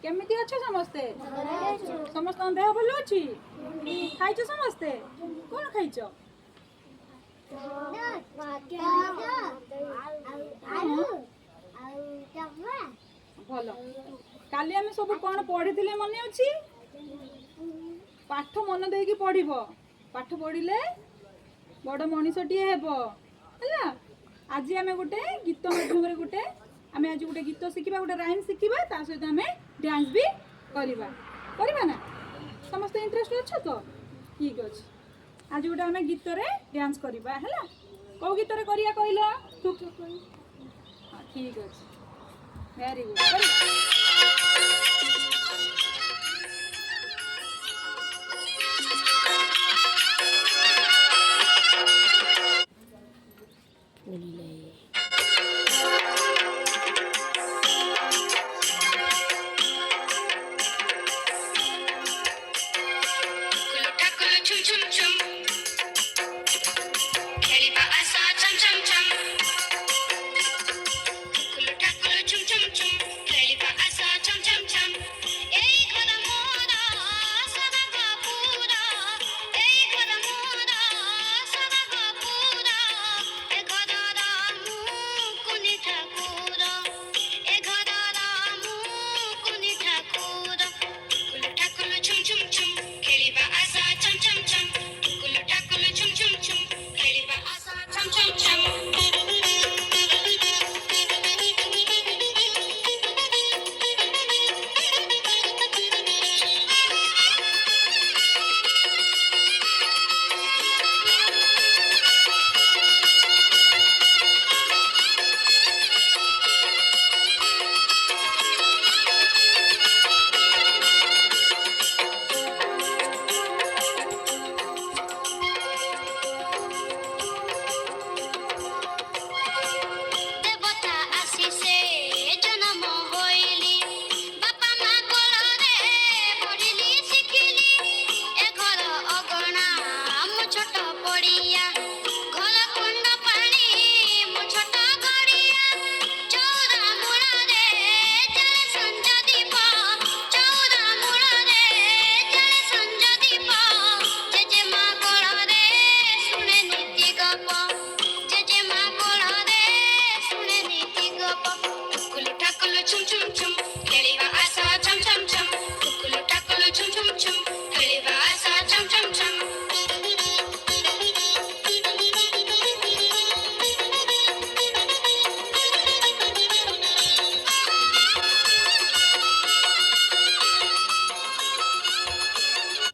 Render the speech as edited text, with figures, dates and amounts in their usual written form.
केमिति अच्छे समस्ते समस्त देह भल अच्छी खाइछ समस्ते कौन खाइछ भल काली आम सब कौन पढ़ी मन अच्छी पाठ मन देकी पढ़ पाठ पढ़ले बड़ मनीषटी है आज आम गोटे गीत माध्यम गोटे आम आज गोटे गीत शिखा गोटे राइम शिखा ता सहित आम डांस भी करवा ना समस्त इंटरेस्ट अच्छा तो ठीक अच्छे आज गोटे आम गीत डांस करवा है कौ गीत करिया कहल ठीक अच्छे very good chum chum chum.